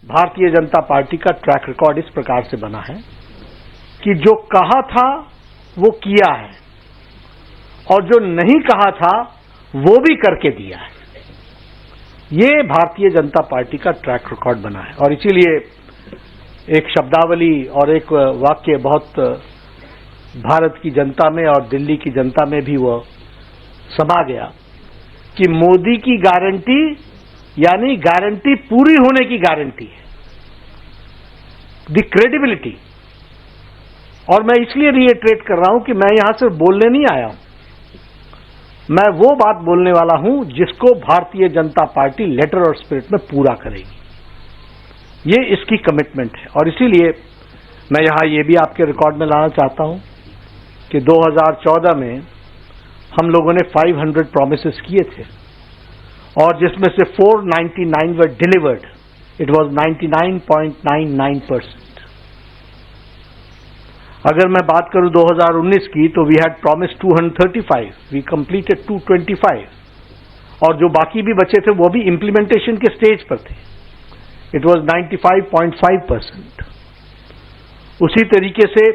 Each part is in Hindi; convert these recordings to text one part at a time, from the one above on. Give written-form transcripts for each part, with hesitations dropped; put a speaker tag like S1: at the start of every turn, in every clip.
S1: भारतीय जनता पार्टी का ट्रैक रिकॉर्ड इस प्रकार से बना है कि जो कहा था वो किया है और जो नहीं कहा था वो भी करके दिया है। ये भारतीय जनता पार्टी का ट्रैक रिकॉर्ड बना है और इसीलिए एक शब्दावली और एक वाक्य बहुत भारत की जनता में और दिल्ली की जनता में भी वो समा गया कि मोदी की गारंटी यानी गारंटी पूरी होने की गारंटी है, द क्रेडिबिलिटी। और मैं इसलिए रिएट्रेट कर रहा हूं कि मैं यहां सिर्फ बोलने नहीं आया हूं, मैं वो बात बोलने वाला हूं जिसको भारतीय जनता पार्टी लेटर और स्पिरिट में पूरा करेगी। ये इसकी कमिटमेंट है और इसीलिए मैं यहां ये भी आपके रिकॉर्ड में लाना चाहता हूं कि 2014 में हम लोगों ने 500 प्रॉमिसेस किए थे और जिसमें से 499 वर डिलीवर्ड। It was 99.99%। अगर मैं बात करूं 2019 की तो we had promise 235, we completed 225 और जो बाकी भी बचे थे वो भी इंप्लीमेंटेशन के स्टेज पर थे। It was 95.5%। उसी तरीके से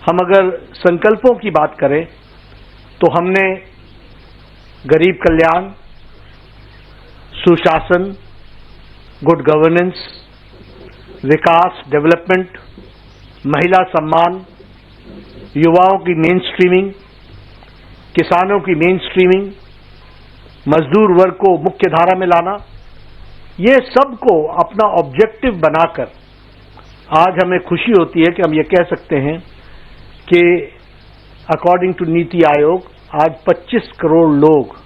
S1: हम अगर संकल्पों की बात करें तो हमने गरीब कल्याण, सुशासन, गुड गवर्नेंस, विकास, डेवलपमेंट, महिला सम्मान, युवाओं की मेन स्ट्रीमिंग, किसानों की मेन स्ट्रीमिंग, मजदूर वर्ग को मुख्य धारा में लाना, ये सबको अपना ऑब्जेक्टिव बनाकर आज हमें खुशी होती है कि हम ये कह सकते हैं कि अकॉर्डिंग टू नीति आयोग आज 25 करोड़ लोग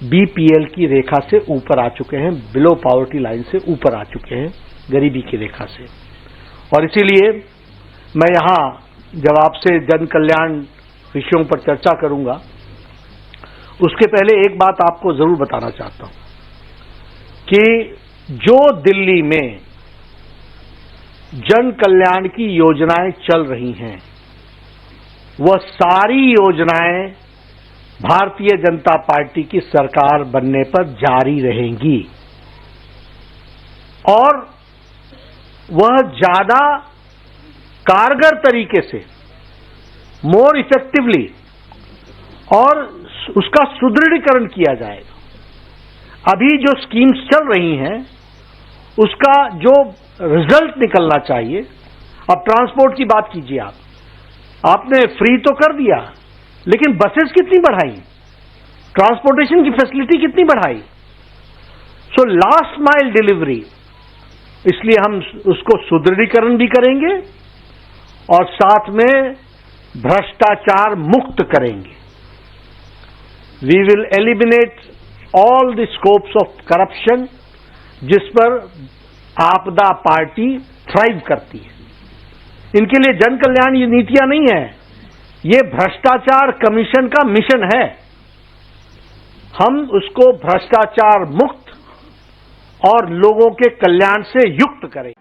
S1: बीपीएल की रेखा से ऊपर आ चुके हैं, बिलो पॉवर्टी लाइन से ऊपर आ चुके हैं, गरीबी की रेखा से। और इसीलिए मैं यहां जब आपसे जन कल्याण विषयों पर चर्चा करूंगा उसके पहले एक बात आपको जरूर बताना चाहता हूं कि जो दिल्ली में जन कल्याण की योजनाएं चल रही हैं वह सारी योजनाएं भारतीय जनता पार्टी की सरकार बनने पर जारी रहेंगी और वह ज्यादा कारगर तरीके से, मोर इफेक्टिवली और उसका सुदृढ़ीकरण किया जाएगा। अभी जो स्कीम्स चल रही हैं उसका जो रिजल्ट निकलना चाहिए, अब ट्रांसपोर्ट की बात कीजिए, आपने फ्री तो कर दिया लेकिन बसेस कितनी बढ़ाई, ट्रांसपोर्टेशन की फैसिलिटी कितनी बढ़ाई। सो लास्ट माइल डिलीवरी, इसलिए हम उसको सुदृढ़ीकरण भी करेंगे और साथ में भ्रष्टाचार मुक्त करेंगे। We will eliminate all the scopes of corruption जिस पर आपदा पार्टी थ्राइव करती है। इनके लिए जन कल्याण ये नीतियां नहीं है, ये भ्रष्टाचार कमीशन का मिशन है। हम उसको भ्रष्टाचार मुक्त और लोगों के कल्याण से युक्त करें।